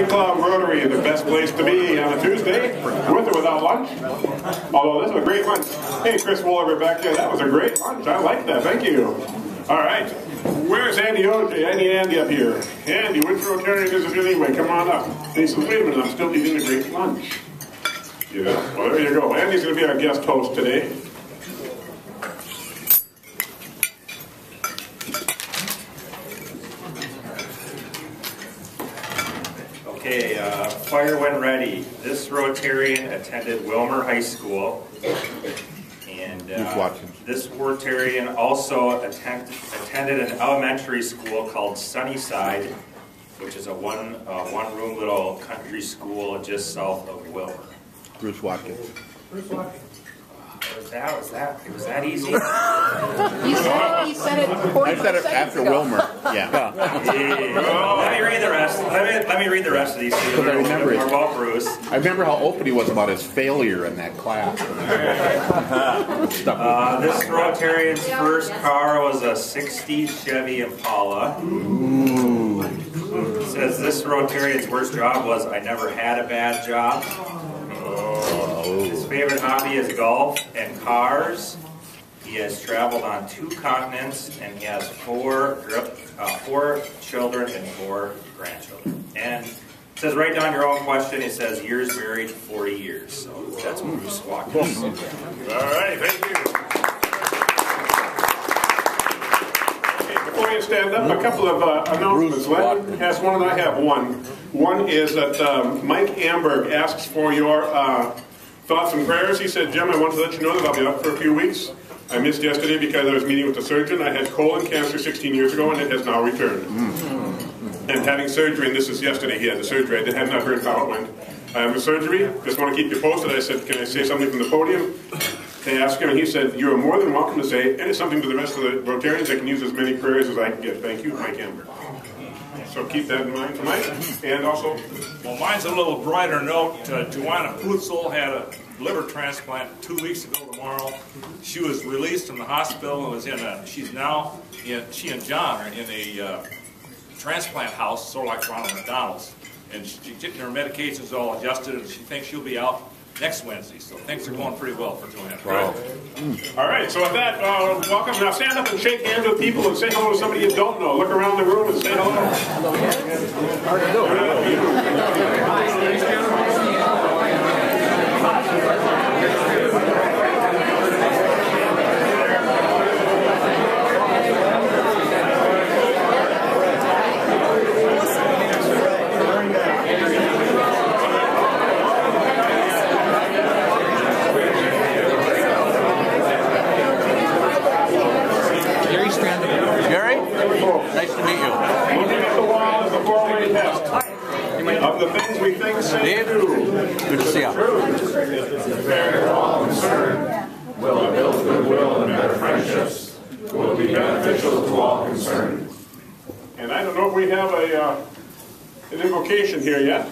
Club Rotary, the best place to be on a Tuesday, with or without lunch. Although this was a great lunch. Hey, Chris Wooler back there, that was a great lunch. I like that. Thank you. All right, where's Andy OJ? I need Andy up here. Andy, which Rotarian is it anyway? Come on up. And he says, wait a minute, I'm still eating a great lunch. Yeah, well, there you go. Andy's going to be our guest host today. Okay, fire when ready. This Rotarian attended Wilmer High School, and this Rotarian also attended an elementary school called Sunnyside, which is a one-room little country school just south of Wilmer. Bruce Watkins. Bruce Watkins. Was that easy? You said it 45 I said it after ago. Wilmer. Yeah. Let me read the rest. Let me read the rest of these two. I remember it. About Bruce. I remember how open he was about his failure in that class. This Rotarian's first car was a '60 Chevy Impala. Ooh. It says this Rotarian's worst job was I never had a bad job. His favorite hobby is golf and cars. He has traveled on 2 continents, and he has 4 children and 4 grandchildren. And it says, write down your own question. It says, years married, 40 years. So that's Bruce Watkins. All right, thank you. Okay, before you stand up, a couple of announcements. Len has one, and I have one. One is that Mike Amberg asks for your thoughts and prayers. He said, Jim, I want to let you know that I'll be out for a few weeks. I missed yesterday because I was meeting with the surgeon. I had colon cancer 16 years ago, and it has now returned. And having surgery, and this is yesterday he had the surgery. I have not heard how it went. I have the surgery. Just want to keep you posted. I said, can I say something from the podium? They asked him, and he said, you are more than welcome to say something to the rest of the Rotarians. I can use as many prayers as I can get. Thank you, Mike Amber. So keep that in mind for Mike. And also, well, mine's a little brighter note. Joanna Putzel had a liver transplant 2 weeks ago tomorrow. She was released from the hospital and was she and John are in a transplant house, sort of like Ronald McDonald's. And she's getting her medications all adjusted, and she thinks she'll be out next Wednesday. So things are going pretty well for Joanna. Wow. All right, so with that, welcome. Now stand up and shake hands with people and say hello to somebody you don't know. Look around the room and say hello. Nice to meet you. Looking at the wall is a 4-way test of the things we think, say, and do. Good to see you. Fair to all concerned. Will build goodwill and better friendships. Will be beneficial to all concerned. And I don't know if we have an invocation here yet,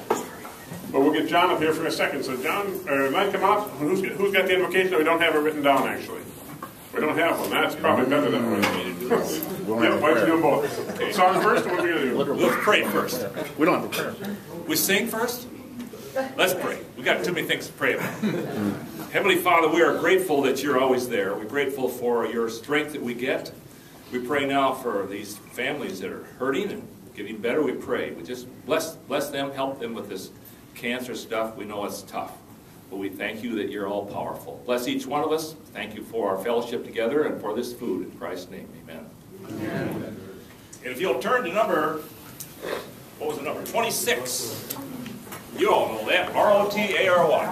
but we'll get John up here for a second. So John, or Mike, come out. Who's got the invocation? We don't have it written down, actually. We don't have one. That's probably better that way. Yeah, why don't you do both? Song first, or what are we going to do? Let's pray first. We don't have a prayer. We sing first? Let's pray. We got too many things to pray about. Heavenly Father, we are grateful that you're always there. We're grateful for your strength that we get. We pray now for these families that are hurting and getting better. We pray. We just bless them, help them with this cancer stuff. We know it's tough. But we thank you that you're all powerful. Bless each one of us. Thank you for our fellowship together and for this food. In Christ's name, amen. Amen. And if you'll turn to number, what was the number? 26. You all know that. R-O-T-A-R-Y.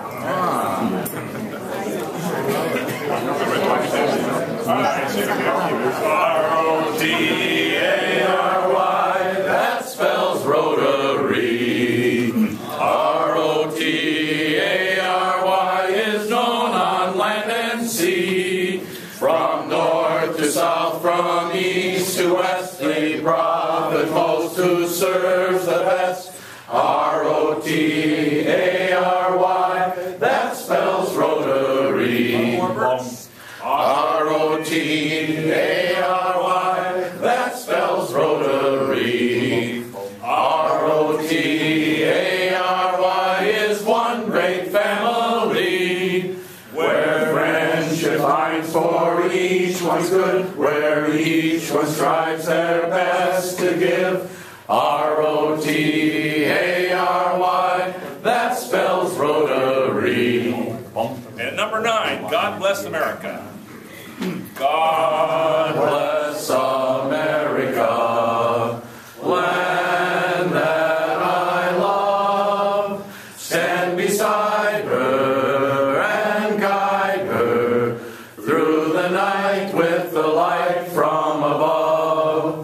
R-O-T-A-R-Y, that spells Rotary. R-O-T-A-R-Y is known on land and sea. From north to south, from east to west, the prophet most who serves the best. R-O-T-A-R-Y, that spells Rotary. R-O-T-A-R-Y, that spells Rotary. R-O-T-A-R-Y. one's good, where each one strives their best to give. R-O-T-A-R-Y, that spells Rotary. And number 9, God bless America. God bless America, land that I love. Stand beside her and guide her through the night with the light from above.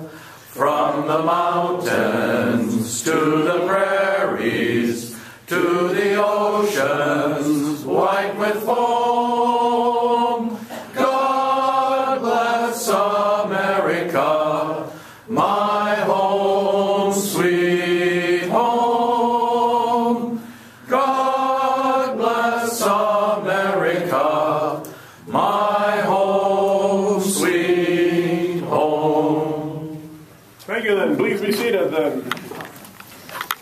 From the mountains to the prairies, to the oceans white with foam. God bless America, my home, sweet home. God bless America, my home, sweet home. Thank you then. Please be seated then.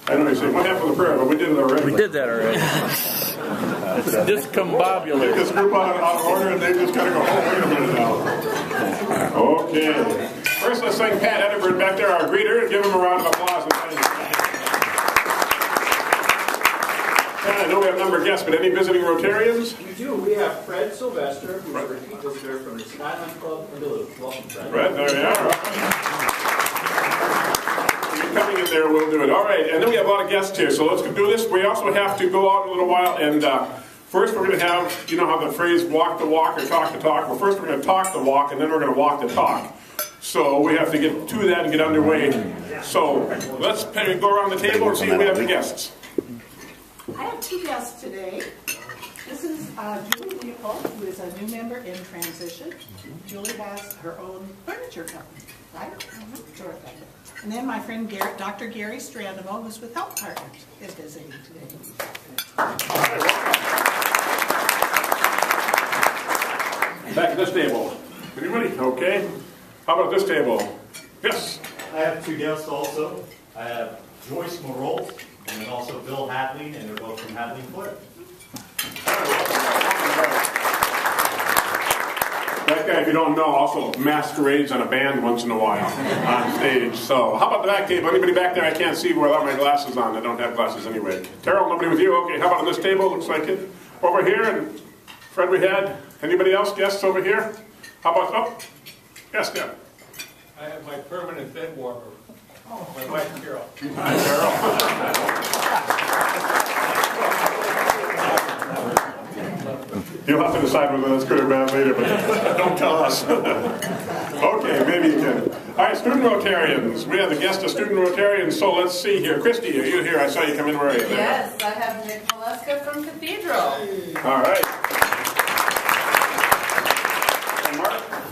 I know you say, what happened to the prayer? But we did it already. We did that already. It's discombobulated. Take this group out of order and they just got to go, oh, wait a minute now. Okay. First, let's thank Pat Edinburgh back there, our greeter, and give him a round of applause. And thank you. And I know we have a number of guests, but any visiting Rotarians? We do. We have Fred Sylvester, who's a repeat visitor from the Skyline Club in Duluth. Welcome, Fred. Fred, there you are. You're coming in there, we'll do it. All right, and then we have a lot of guests here, so let's do this. We also have to go out in a little while, and first we're going to have, you know how the phrase walk the walk or talk the talk? Well, first we're going to talk the walk, and then we're going to walk the talk. So we have to get to that and get underway. So let's go around the table and see if we have the guests. I have 2 guests today. This is Julie Leopold, who is a new member in transition. Julie has her own furniture company, right? Sure. And then my friend Dr. Gary Strandemo, who's with Health Partners, is visiting today. Back to this table. Anybody? Okay. How about this table? Yes. I have 2 guests also. I have Joyce Marolt and then also Bill Hadley, and they're both from Hadley Foot. That guy, if you don't know, also masquerades on a band once in a while on stage. So, how about the back table? Anybody back there? I can't see without my glasses on. I don't have glasses anyway. Terrell, nobody with you? Okay, how about on this table? Looks like it. Over here, and Fred, we had. Anybody else? Guests over here? How about, oh, yes, Deb. I have my permanent bed warmer. Oh, my wife, Carol. Hi, Terrell. You'll have to decide whether that's good or bad later, but don't tell us. Okay, maybe you can. All right, student Rotarians. We have the guest of student Rotarians, so let's see here. Christy, are you here? I saw you come in. Where are you? Yes, I have Nick Maleska from Cathedral. All right. And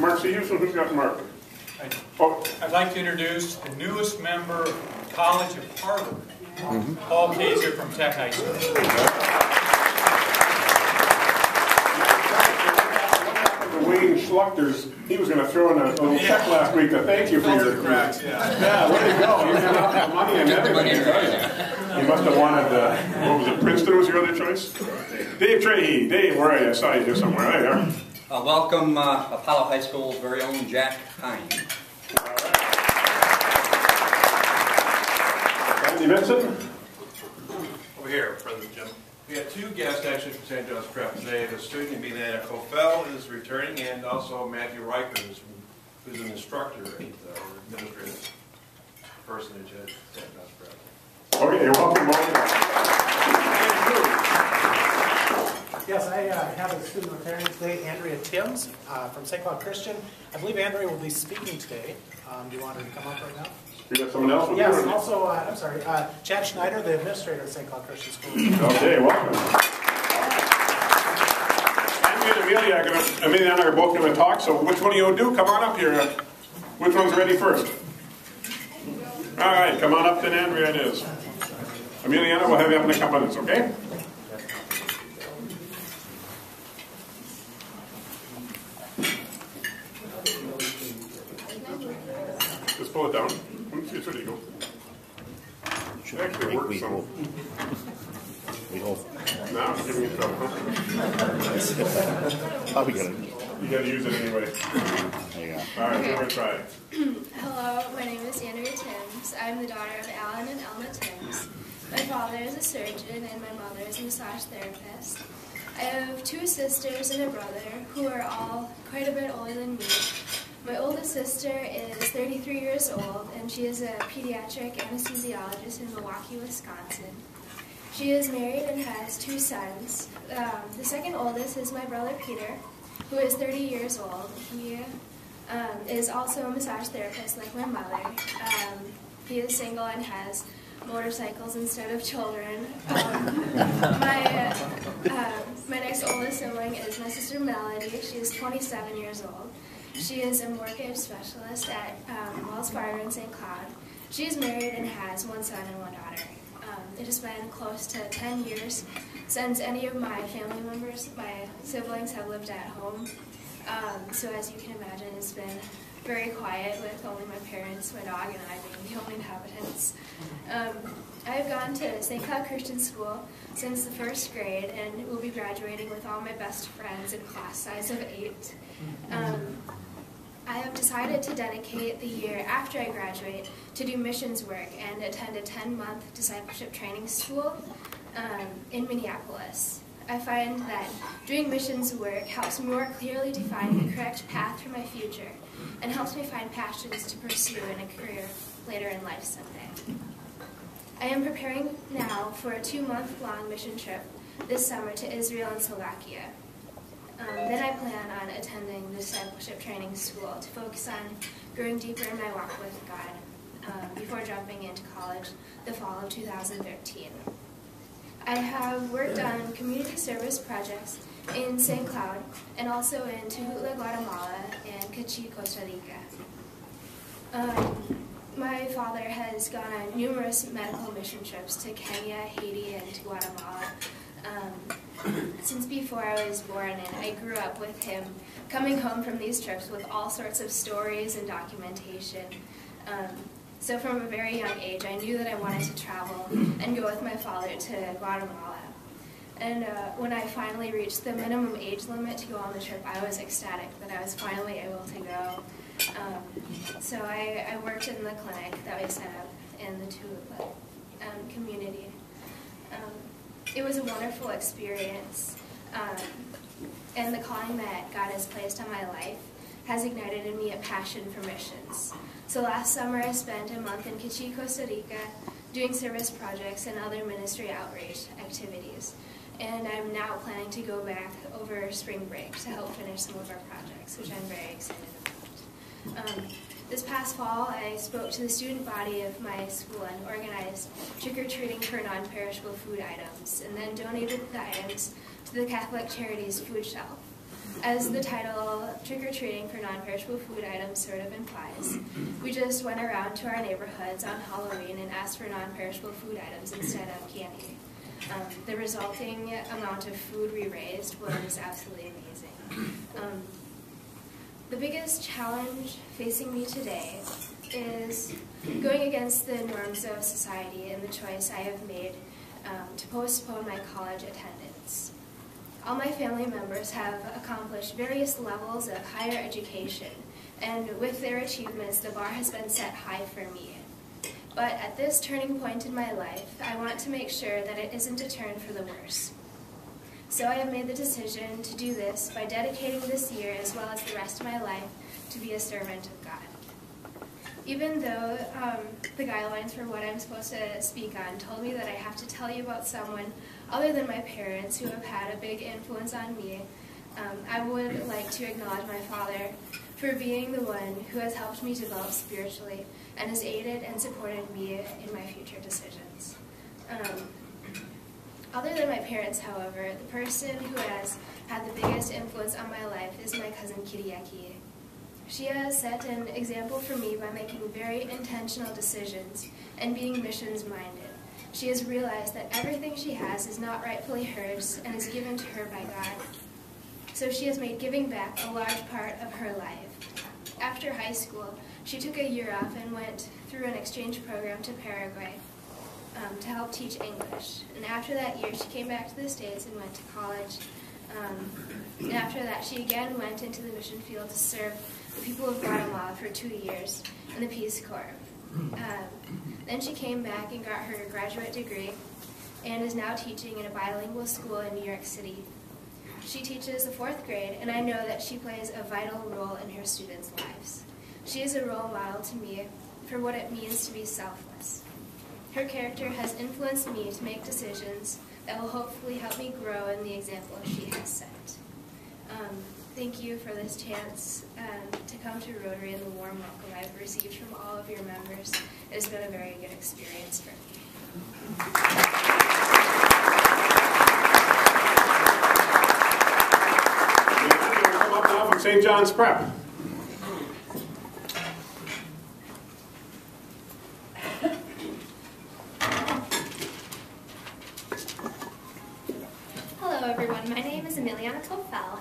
Mark C. Houston, who's got Mark? Oh. I'd like to introduce the newest member of the College of Harvard, Paul Kaiser from Tech High School. Wayne Schluchters, he was going to throw in a little check last week to thank you for your cracks. Yeah, way to go. You got out the money and everything. You must have wanted, what was it, Princeton was your other choice? Dave Trahey. Dave, where are you? I saw you here somewhere. There you are. Welcome, Apollo High School's very own Jack Hine. All right. Andy Vincent? Over here, President Jim. We have 2 guests actually from St. John's Prep today. The student, Milena Kofel, is returning, and also Matthew Riker, who's an instructor or administrative personage at St. John's Prep. Okay, welcome, Yes, I have a student Rotarian today, Andrea Timms from St. Cloud Christian. I believe Andrea will be speaking today. Do you want her to come up right now? You got someone else? Yes, also, I'm sorry, Chad Schneider, the administrator at St. Cloud Christian School. Okay, welcome. Amelia and I are both going to talk, so which one of you will do? Come on up here. Which one's ready first? All right, come on up then, Andrea, it is. Amelia, we'll have you up in a couple minutes, okay? Just pull it down. It's ready to go. Actually, it works some. We hope. Now I'm giving you trouble, huh? How we gonna? You got to use it anyway. All right, we're going to try. Hello, my name is Andrea Timms. I'm the daughter of Alan and Elma Timms. My father is a surgeon and my mother is a massage therapist. I have 2 sisters and a brother who are all quite a bit older than me. My oldest sister is 33 years old and she is a pediatric anesthesiologist in Milwaukee, Wisconsin. She is married and has 2 sons. The second oldest is my brother Peter, who is 30 years old. He is also a massage therapist like my mother. He is single and has motorcycles instead of children. My next oldest sibling is my sister Melody. She is 27 years old. She is a mortgage specialist at Wells Fargo in St. Cloud. She is married and has 1 son and 1 daughter. It has been close to 10 years since any of my family members, my siblings, have lived at home. So as you can imagine, it's been very quiet with only my parents, my dog, and I being the only inhabitants. I have gone to St. Cloud Christian School since the 1st grade and will be graduating with all my best friends in class size of 8. I have decided to dedicate the year after I graduate to do missions work and attend a 10-month discipleship training school in Minneapolis. I find that doing missions work helps me more clearly define the correct path for my future and helps me find passions to pursue in a career later in life someday. I am preparing now for a 2-month-long mission trip this summer to Israel and Slovakia. Then I plan on attending the discipleship training school to focus on growing deeper in my walk with God before jumping into college the fall of 2013. I have worked on community service projects in St. Cloud and also in Tujutla, Guatemala and Cachi, Costa Rica. My father has gone on numerous medical mission trips to Kenya, Haiti, and to Guatemala since before I was born, and I grew up with him coming home from these trips with all sorts of stories and documentation. So from a very young age, I knew that I wanted to travel and go with my father to Guatemala. And when I finally reached the minimum age limit to go on the trip, I was ecstatic that I was finally able to go. So I worked in the clinic that we set up in the Tujutla community. It was a wonderful experience, and the calling that God has placed on my life has ignited in me a passion for missions. So last summer I spent a month in Cachi, Costa Rica, doing service projects and other ministry outreach activities. And I'm now planning to go back over spring break to help finish some of our projects, which I'm very excited about. This past fall, I spoke to the student body of my school and organized trick-or-treating for non-perishable food items, and then donated the items to the Catholic Charities food shelf. As the title, Trick-or-Treating for Non-Perishable Food Items, sort of implies, we just went around to our neighborhoods on Halloween and asked for non-perishable food items instead of candy. The resulting amount of food we raised was absolutely amazing. The biggest challenge facing me today is going against the norms of society and the choice I have made to postpone my college attendance. All my family members have accomplished various levels of higher education, and with their achievements, the bar has been set high for me. But at this turning point in my life, I want to make sure that it isn't a turn for the worse. So I have made the decision to do this by dedicating this year, as well as the rest of my life, to be a servant of God. Even though the guidelines for what I'm supposed to speak on told me that I have to tell you about someone other than my parents who have had a big influence on me, I would like to acknowledge my father for being the one who has helped me develop spiritually and has aided and supported me in my future decisions. Other than my parents, however, the person who has had the biggest influence on my life is my cousin Kiriaki. She has set an example for me by making very intentional decisions and being missions-minded. She has realized that everything she has is not rightfully hers and is given to her by God. So she has made giving back a large part of her life. After high school, she took a year off and went through an exchange program to Paraguay to help teach English. And after that year, she came back to the States and went to college And after that, she again went into the mission field to serve the people of Guatemala for 2 years in the Peace Corps. Then she came back and got her graduate degree and is now teaching in a bilingual school in New York City. She teaches the 4th grade, and I know that she plays a vital role in her students' lives. She is a role model to me for what it means to be selfless. Her character has influenced me to make decisions that will hopefully help me grow in the example she has set. Thank you for this chance to come to Rotary and the warm welcome I've received from all of your members. It has been a very good experience for me. Come up now from St. John's Prep. Hello everyone, my name is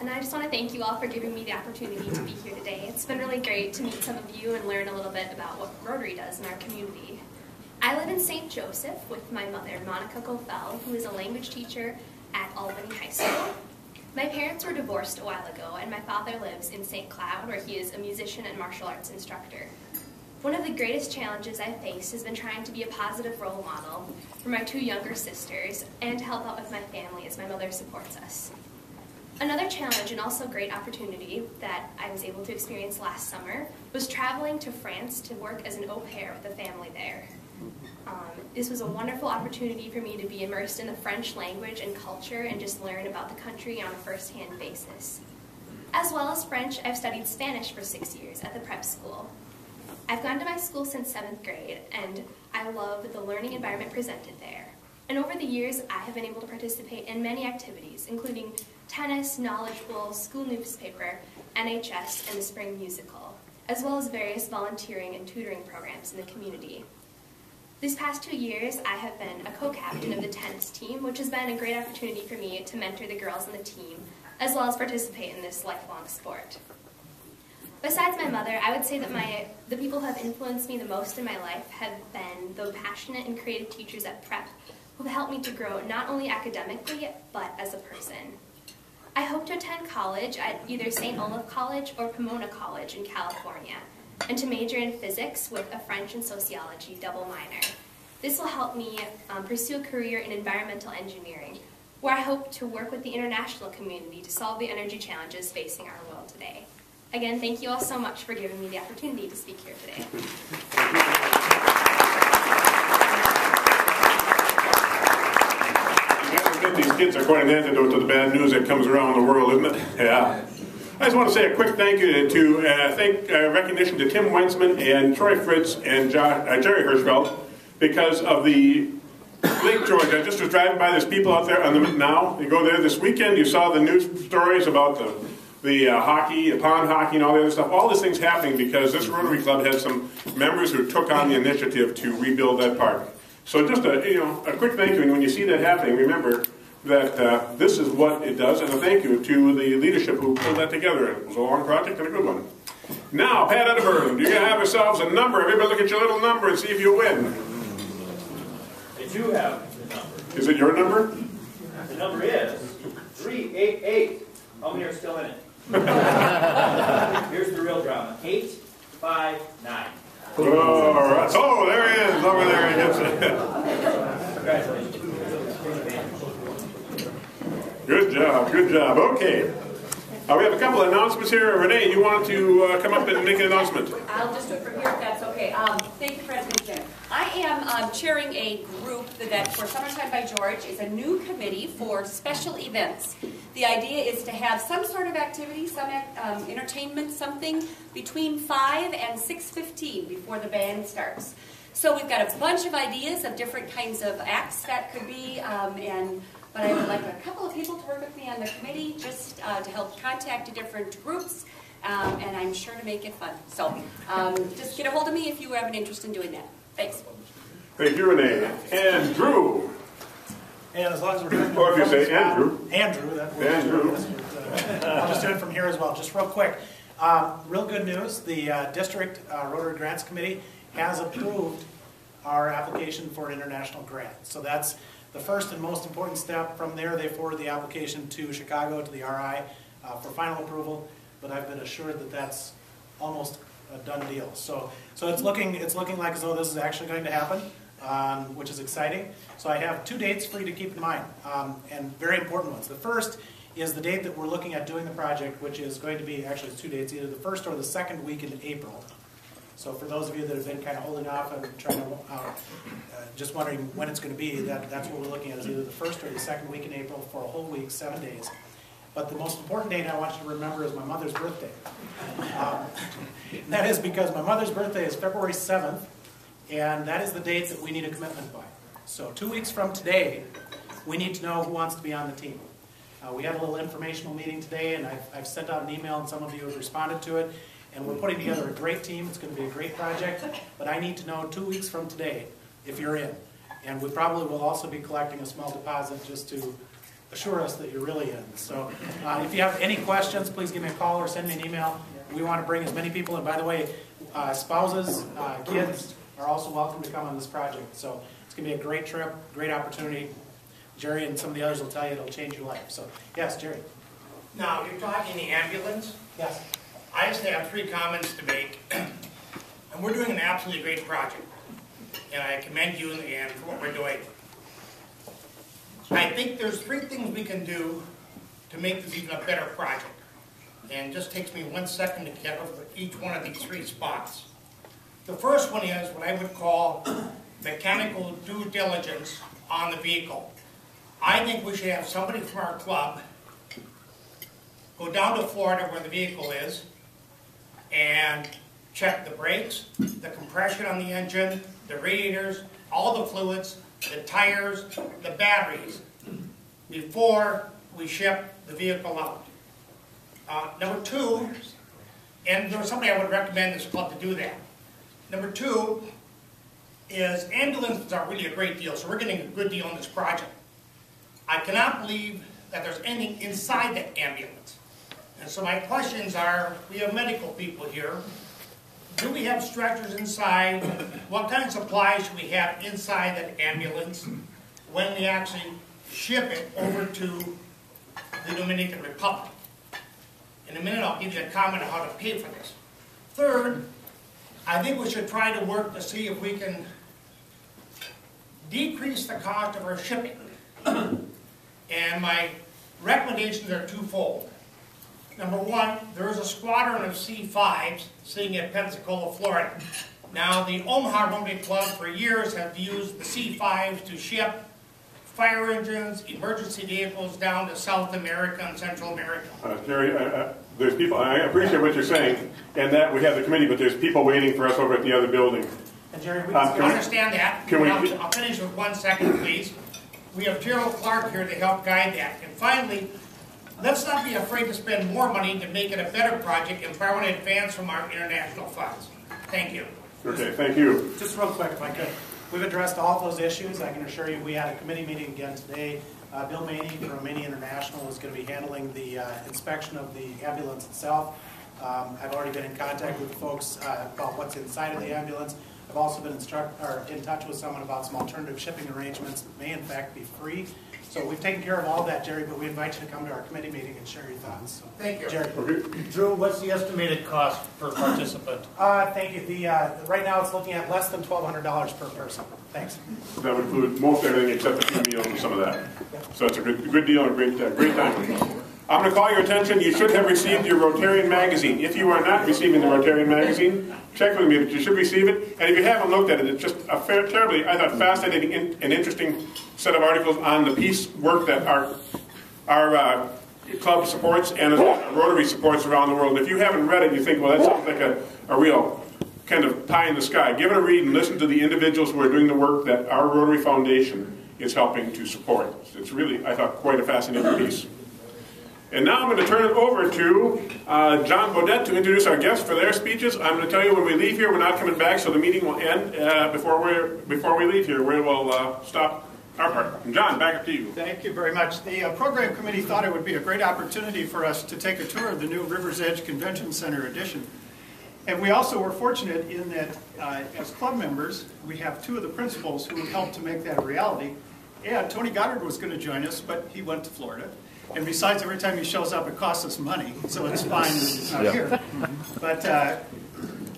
and I just want to thank you all for giving me the opportunity to be here today. It's been really great to meet some of you and learn a little bit about what Rotary does in our community. I live in St. Joseph with my mother, Monica Gofell, who is a language teacher at Albany High School. My parents were divorced a while ago, and my father lives in St. Cloud, where he is a musician and martial arts instructor. One of the greatest challenges I've faced has been trying to be a positive role model for my two younger sisters and to help out with my family as my mother supports us. Another challenge and also great opportunity that I was able to experience last summer was traveling to France to work as an au pair with a family there. This was a wonderful opportunity for me to be immersed in the French language and culture and just learn about the country on a first-hand basis. As well as French, I've studied Spanish for 6 years at the prep school. I've gone to my school since 7th grade, and I love the learning environment presented there. And over the years, I have been able to participate in many activities, including tennis, knowledge bowl, school newspaper, NHS, and the spring musical, as well as various volunteering and tutoring programs in the community. These past 2 years, I have been a co-captain of the tennis team, which has been a great opportunity for me to mentor the girls on the team, as well as participate in this lifelong sport. Besides my mother, I would say that the people who have influenced me the most in my life have been the passionate and creative teachers at Prep who have helped me to grow not only academically, but as a person. I hope to attend college at either St. Olaf College or Pomona College in California, and to major in physics with a French and sociology double minor. This will help me pursue a career in environmental engineering, where I hope to work with the international community to solve the energy challenges facing our world today. Again, thank you all so much for giving me the opportunity to speak here today. These kids are quite an antidote to the bad news that comes around the world, isn't it? Yeah. I just want to say a quick thank you to recognition to Tim Wentzman and Troy Fritz and Jerry Hirschfeld because of the Lake George. I just was driving by. There's people out there on the now. You go there this weekend. You saw the news stories about the hockey, the pond hockey, and all the other stuff. All these things happening because this Rotary Club has some members who took on the initiative to rebuild that park. So just a quick thank you, and when you see that happening, remember that this is what it does, and a thank you to the leadership who pulled that together. It was a long project and a good one. Now, Pat Edinburgh, do you have yourselves a number? Everybody look at your little number and see if you win. I do have the number. Is it your number? The number is 388. How many are still in it? Here's the real drama. 859. All right. Oh, there he is. Over there he gets it. Congratulations. Good job. Good job. Okay. We have a couple of announcements here. Renee, you want to come up and make an announcement? I'll just do it from here if that's okay. Thank you, President Jan. I am chairing a group that for Summertime by George is a new committee for special events. The idea is to have some sort of activity, some entertainment, something between 5 and 6:15 before the band starts. So we've got a bunch of ideas of different kinds of acts that could be, but I would like a couple of people to work with me on the committee just to help contact the different groups, and I'm sure to make it fun. So just get a hold of me if you have an interest in doing that. Thanks. Thank you, Renee. And Drew. And as long as we're doing or if you say Andrew. Andrew. Andrew. I'll just do it from here as well, just real quick. Real good news, the District Rotary Grants Committee has approved our application for an international grant. So that's the first and most important step. From there, they forward the application to Chicago, to the RI, for final approval, but I've been assured that that's almost a done deal. So it's looking like as though this is actually going to happen, which is exciting. So I have 2 dates for you to keep in mind, and very important ones. The first is the date that we're looking at doing the project, which is going to be, actually it's 2 dates, either the first or the second week in April. So for those of you that have been kind of holding off and trying to, just wondering when it's going to be, that's what we're looking at, is either the first or the second week in April for a whole week, 7 days. But the most important date I want you to remember is my mother's birthday. That is because my mother's birthday is February 7th, and that is the date that we need a commitment by. So 2 weeks from today, we need to know who wants to be on the team. We had a little informational meeting today, and I've sent out an email, and some of you have responded to it. And we're putting together a great team. It's going to be a great project. But I need to know 2 weeks from today if you're in. And we probably will also be collecting a small deposit just to assure us that you're really in. So if you have any questions, please give me a call or send me an email. We want to bring as many people. And by the way, spouses, kids are also welcome to come on this project. So it's going to be a great trip, great opportunity. Jerry and some of the others will tell you it'll change your life. So, yes, Jerry. Now, you're talking the ambulance? Yes. I just have 3 comments to make. And we're doing an absolutely great project. And I commend you and for what we're doing. I think there's 3 things we can do to make this even a better project. And it just takes me 1 second to get over each one of these 3 spots. The first one is what I would call mechanical due diligence on the vehicle. I think we should have somebody from our club go down to Florida where the vehicle is and check the brakes, the compression on the engine, the radiators, all the fluids, the tires, the batteries, before we ship the vehicle out. Number 2, and there was somebody I would recommend this club to do that. Number 2 is ambulances are really a great deal, so we're getting a good deal on this project. I cannot believe that there's anything inside that ambulance. And so my questions are, we have medical people here. Do we have stretchers inside? What kind of supplies should we have inside that ambulance when we actually ship it over to the Dominican Republic? In a minute, I'll give you a comment on how to pay for this. Third, I think we should try to work to see if we can decrease the cost of our shipping. And my recommendations are twofold. Number 1, there is a squadron of C5s sitting at Pensacola, Florida. Now, the Omaha Rotary Club for years have used the C5s to ship fire engines, emergency vehicles down to South America and Central America. Jerry, there's people, I appreciate what you're saying, and that we have the committee, but there's people waiting for us over at the other building. And Jerry, I understand that. I'll finish with 1 second, please. We have Gerald Clark here to help guide that. And finally, let's not be afraid to spend more money to make it a better project and try to advance from our international funds. Thank you. Okay, thank you. Just real quick, if I could. We've addressed all of those issues. I can assure you we had a committee meeting again today. Bill Maney from Maney International is going to be handling the inspection of the ambulance itself. I've already been in contact with the folks about what's inside of the ambulance. I've also been in touch with someone about some alternative shipping arrangements that may in fact be free. So we've taken care of all that, Jerry, but we invite you to come to our committee meeting and share your thoughts. So, thank you. Jerry. Drew, what's the estimated cost per participant? Thank you. Right now it's looking at less than $1,200 per person. Thanks. That would include most everything except a few meals and some of that. So it's a good deal and a great time. I'm going to call your attention. You should have received your Rotarian magazine. If you are not receiving the Rotarian magazine, check with me that you should receive it. And if you haven't looked at it, it's just a terribly, I thought, fascinating and interesting set of articles on the peace work that our club supports and Rotary supports around the world. If you haven't read it, you think, well, that sounds like a real kind of pie in the sky. Give it a read and listen to the individuals who are doing the work that our Rotary Foundation is helping to support. It's really, I thought, quite a fascinating piece. And now I'm going to turn it over to John Bodette to introduce our guests for their speeches. I'm going to tell you when we leave here, we're not coming back, so the meeting will end before we leave here. We will stop our part. And John, back up to you. Thank you very much. The program committee thought it would be a great opportunity for us to take a tour of the new River's Edge Convention Center addition. And we also were fortunate in that as club members, we have 2 of the principals who helped to make that a reality. And Tony Goddard was going to join us, but he went to Florida. And besides, every time he shows up, it costs us money, so it's fine that he's not here. But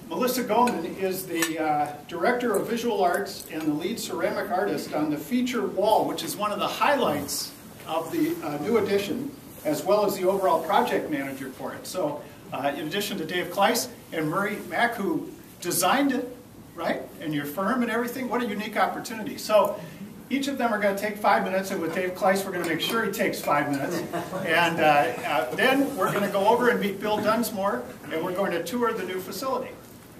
Melissa Goldman is the Director of Visual Arts and the lead ceramic artist on the feature wall, which is one of the highlights of the new edition, as well as the overall project manager for it. So in addition to Dave Kleiss and Murray Mack, who designed it, right, and your firm and everything, what a unique opportunity. So each of them are going to take 5 minutes, and with Dave Kleiss, we're going to make sure he takes 5 minutes. And then we're going to go over and meet Bill Dunsmore, and we're going to tour the new facility.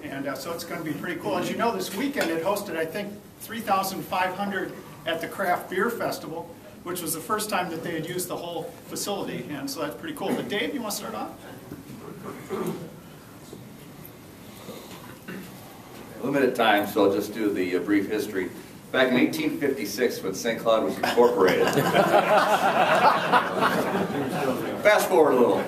And so it's going to be pretty cool. As you know, this weekend it hosted, I think, 3,500 at the Craft Beer Festival, which was the first time that they had used the whole facility. And so that's pretty cool. But Dave, you want to start off? Limited time, so I'll just do the brief history. Back in 1856, when St. Cloud was incorporated, fast forward a little,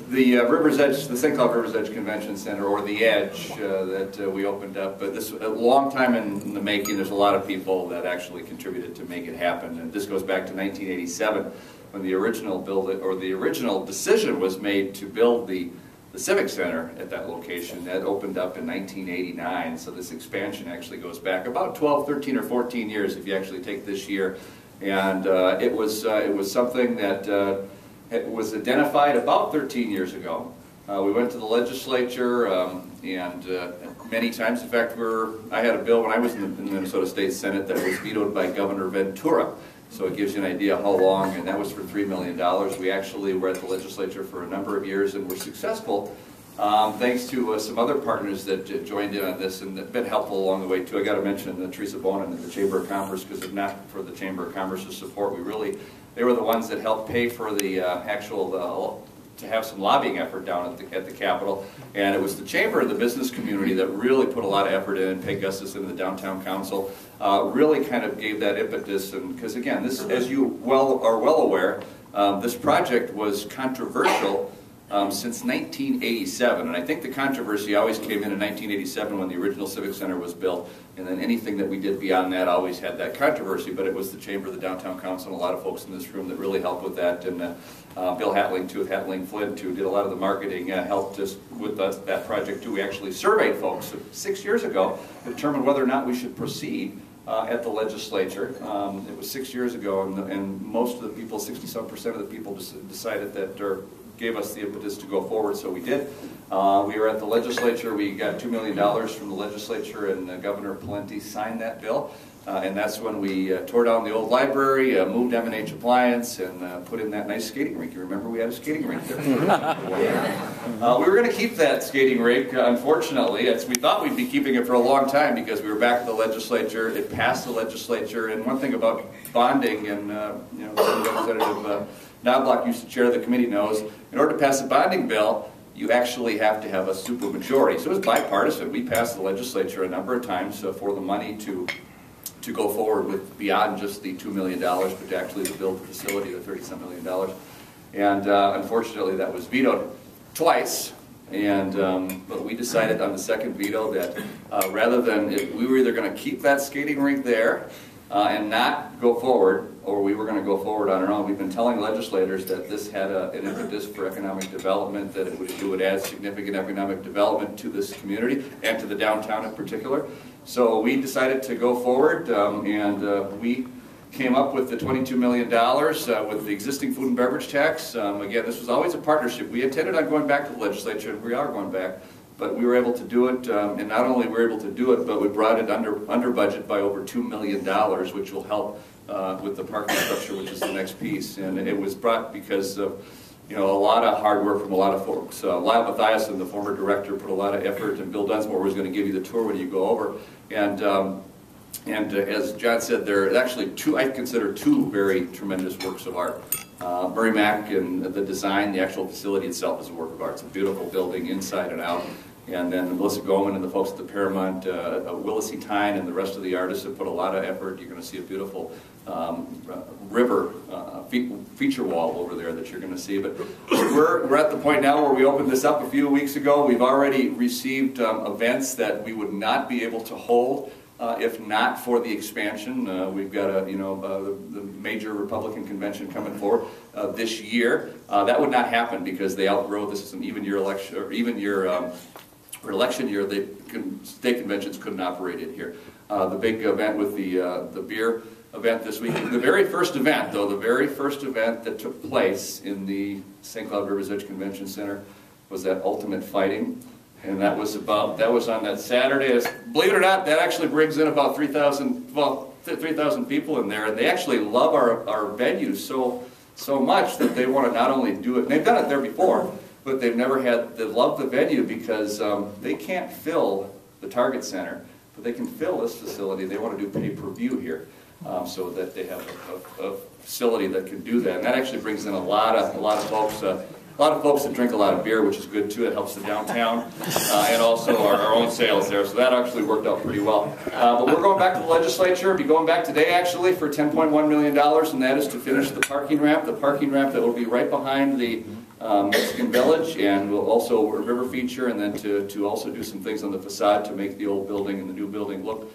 the River's Edge, the St. Cloud River's Edge Convention Center, or the Edge, that we opened up. But this a long time in the making. There's a lot of people that actually contributed to make it happen. And this goes back to 1987, when the original decision was made to build the Civic Center at that location. That opened up in 1989. So this expansion actually goes back about 12, 13, or 14 years if you actually take this year. And it was something that it was identified about 13 years ago. We went to the legislature and many times, in fact, I had a bill when I was in the Minnesota State Senate that was vetoed by Governor Ventura. So it gives you an idea how long, and that was for $3 million. We actually were at the legislature for a number of years and were successful thanks to some other partners that joined in on this and have been helpful along the way too. I got to mention Teresa Bonin and the Chamber of Commerce, because if not for the Chamber of Commerce's support, they were the ones that helped pay for the to have some lobbying effort down at the Capitol. And it was the Chamber and the business community that really put a lot of effort in. Peg Gustis and the Downtown Council really kind of gave that impetus. And because again, this, as you are well aware, this project was controversial since 1987. And I think the controversy always came in 1987 when the original Civic Center was built. And then anything that we did beyond that always had that controversy. But it was the Chamber, the Downtown Council, and a lot of folks in this room that really helped with that. And Bill Hatling, too, Hatling Flint, who did a lot of the marketing, helped us with that project, too. We actually surveyed folks 6 years ago to determine whether or not we should proceed at the legislature. It was 6 years ago, and most of the people, 60-some% of the people decided that, or gave us the impetus to go forward, so we did. We were at the legislature. We got $2 million from the legislature, and Governor Pawlenty signed that bill. And that's when we tore down the old library, moved M&H Appliance, and put in that nice skating rink. You remember we had a skating rink there? We were going to keep that skating rink, unfortunately. We thought we'd be keeping it for a long time because we were back at the legislature. It passed the legislature. And one thing about bonding, and Representative Knobloch used to chair the committee knows, in order to pass a bonding bill, you actually have to have a supermajority. So it was bipartisan. We passed the legislature a number of times for the money to go forward with beyond just the $2 million, but to actually to build the facility, the $30-some million. And unfortunately, that was vetoed twice. And but we decided on the second veto that rather than, we were either going to keep that skating rink there and not go forward, or we were going to go forward on our own. We've been telling legislators that this had an impetus for economic development, that it would add significant economic development to this community and to the downtown in particular. So we decided to go forward, and we came up with the $22 million with the existing food and beverage tax. Again, this was always a partnership. We intended on going back to the legislature, and we are going back. But we were able to do it, and not only were we able to do it, but we brought it under budget by over $2 million, which will help with the parking structure, which is the next piece. And it was brought because of a lot of hard work from a lot of folks. Lyle Mathiasen, the former director, put a lot of effort, and Bill Dunsmore was going to give you the tour when you go over. And as John said, there are actually I consider two very tremendous works of art. Murray Mack and the design, the actual facility itself is a work of art. It's a beautiful building inside and out. And then Melissa Goldman and the folks at the Paramount, Willis E. Tyne and the rest of the artists have put a lot of effort. You're going to see a beautiful river feature wall over there that you're going to see. But we're at the point now where we opened this up a few weeks ago. We've already received events that we would not be able to hold if not for the expansion. We've got the major Republican convention coming forward this year. That would not happen because they outgrow this is an even year election, or even year election year. State conventions couldn't operate in here. The big event with the beer event this week. The very first event, though, the very first event that took place in the St. Cloud River's Edge Convention Center was that Ultimate Fighting. And that was on that Saturday. Believe it or not, that actually brings in about 3,000 people in there. And they actually love our venue so much that they want to not only do it, and they've done it there before, but they've never had, they love the venue because they can't fill the Target Center, but they can fill this facility. They want to do pay-per-view here. So that they have a facility that can do that, and that actually brings in a lot of folks that drink a lot of beer, which is good too. It helps the downtown and also our own sales there. So that actually worked out pretty well. But we're going back to the legislature. Be going back today actually for $10.1 million, and that is to finish the parking ramp. The parking ramp that will be right behind the Mexican Village, and we'll also a river feature, and then to also do some things on the facade to make the old building and the new building look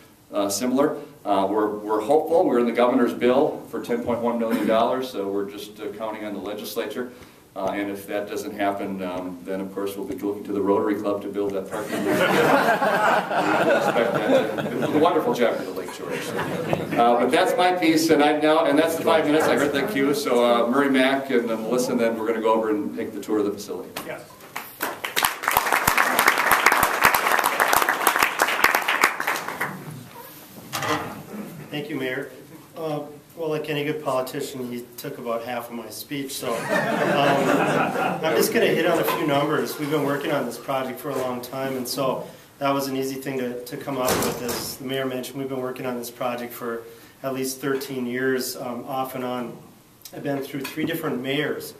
similar. We're hopeful. We're in the governor's bill for $10.1 million, so we're just counting on the legislature. And if that doesn't happen, then of course we'll be looking to the Rotary Club to build that parking lot. We expect that. It was a wonderful job for the Lake George. But that's my piece, and that's the 5 minutes. I heard that cue. So Murray Mack and Melissa, and then we're going to go over and take the tour of the facility. Yes. Thank you, Mayor. Well, like any good politician, he took about half of my speech, so I'm just going to hit on a few numbers. We've been working on this project for a long time, and so that was an easy thing to come up with. As the Mayor mentioned, we've been working on this project for at least 13 years, off and on. I've been through 3 different mayors,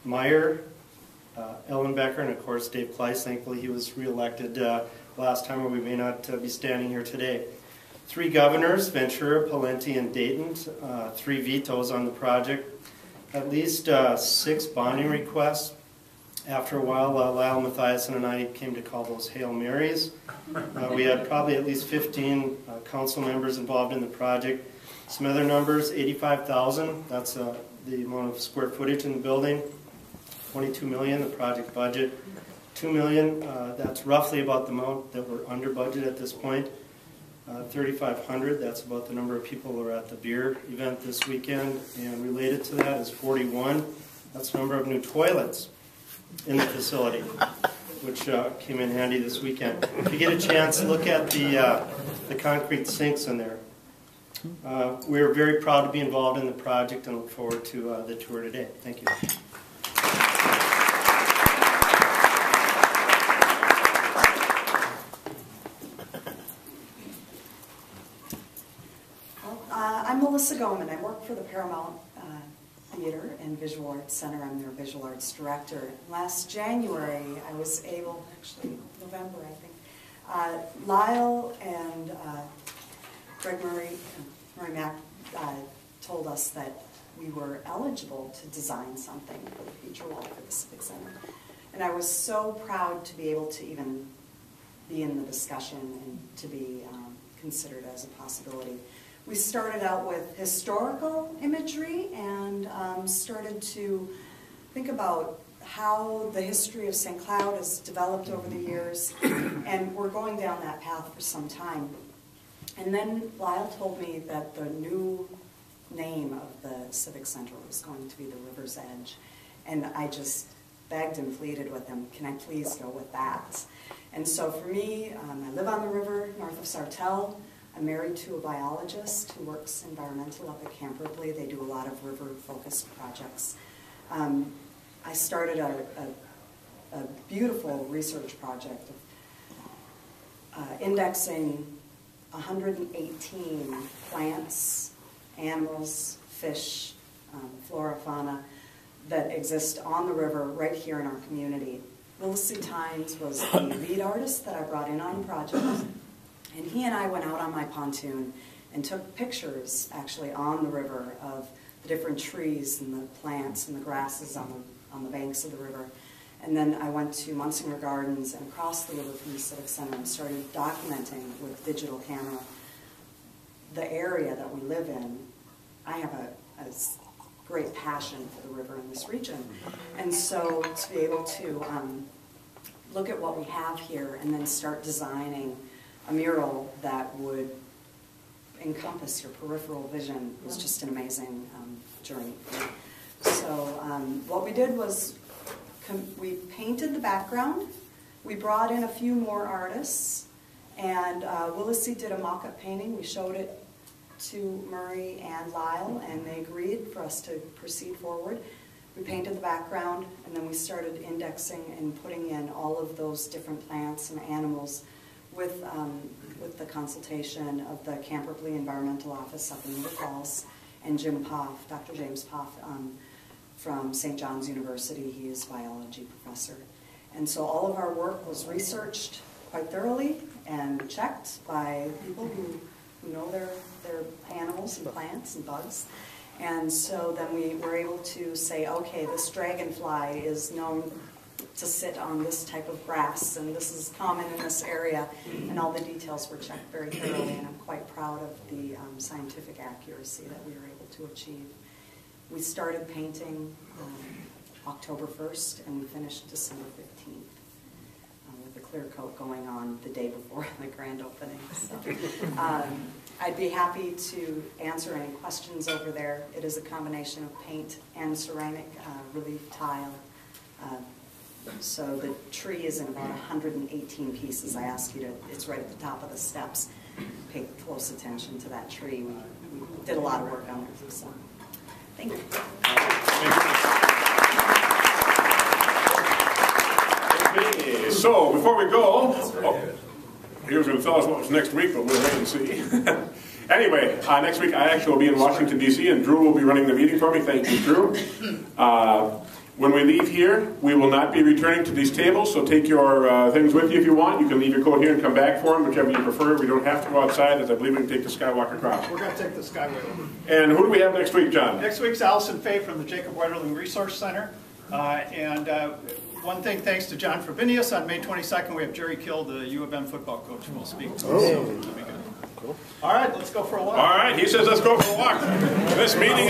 Meyer, Ellenbecker, and of course Dave Kleiss. Thankfully he was reelected last time, or we may not be standing here today. 3 governors, Ventura, Pawlenty, and Dayton, 3 vetoes on the project, at least 6 bonding requests. After a while, Lyle Mathiasen and I came to call those Hail Marys. We had probably at least 15 council members involved in the project. Some other numbers, 85,000, that's the amount of square footage in the building. 22 million, the project budget. 2 million, that's roughly about the amount that we're under budget at this point. 3,500, that's about the number of people who are at the beer event this weekend. And related to that is 41, that's the number of new toilets in the facility, which came in handy this weekend. If you get a chance, look at the concrete sinks in there. We're very proud to be involved in the project and look forward to the tour today. Thank you. I'm Melissa Goman. I work for the Paramount Theater and Visual Arts Center. I'm their visual arts director. Last January, I was able, actually November, I think, Lyle and Murray Mack told us that we were eligible to design something for the feature wall for the Civic Center. And I was so proud to be able to even be in the discussion and to be considered as a possibility. We started out with historical imagery and started to think about how the history of St. Cloud has developed over the years, and we're going down that path for some time. And then Lyle told me that the new name of the Civic Center was going to be the River's Edge, and I just begged and pleaded with him, can I please go with that? And so for me, I live on the river north of Sartell. I'm married to a biologist who works environmental up at Camp Ripley. They do a lot of river-focused projects. I started a beautiful research project of indexing 118 plants, animals, fish, flora, fauna that exist on the river right here in our community. Willis C. Tynes was the lead artist that I brought in on the project. And he and I went out on my pontoon and took pictures, actually, on the river of the different trees and the plants and the grasses on the banks of the river. And then I went to Munsinger Gardens and across the river from the Civic Center and started documenting with digital camera the area that we live in. I have a great passion for the river in this region. And so to be able to look at what we have here and then start designing a mural that would encompass your peripheral vision was just an amazing journey. So what we did was we painted the background. We brought in a few more artists, and Willissy did a mock-up painting. We showed it to Murray and Lyle, and they agreed for us to proceed forward. We painted the background, and then we started indexing and putting in all of those different plants and animals with the consultation of the Camp Ripley Environmental Office up in River Falls, and Jim Poff, Dr. James Poff from St. John's University. He is a biology professor. And so all of our work was researched quite thoroughly and checked by people who know their animals and plants and bugs. And so then we were able to say, okay, this dragonfly is known to sit on this type of grass, and this is common in this area, and all the details were checked very thoroughly, and I'm quite proud of the scientific accuracy that we were able to achieve. We started painting October 1st, and we finished December 15th. With a clear coat going on the day before the grand opening. So, I'd be happy to answer any questions over there. It is a combination of paint and ceramic relief tile. So the tree is in about 118 pieces. I asked you to, it's right at the top of the steps. Pay close attention to that tree. We did a lot of work on it. So, thank you. Okay, so before we go, he was going to tell us what was next week, but we'll wait and see. Anyway, next week I actually will be in Washington, D.C., and Drew will be running the meeting for me. Thank you, Drew. When we leave here, we will not be returning to these tables, so take your things with you if you want. You can leave your coat here and come back for them, whichever you prefer. We don't have to go outside, as I believe we can take the Skywalk across. We're going to take the Skyway over. And who do we have next week, John? Next week's Allison Fay from the Jacob Wetterling Resource Center. One thing, thanks to John Frobenius, on May 22nd, we have Jerry Kill, the U of M football coach, who will speak. So, that'll be good. Cool. All right, let's go for a walk. All right, he says let's go for a walk. This meeting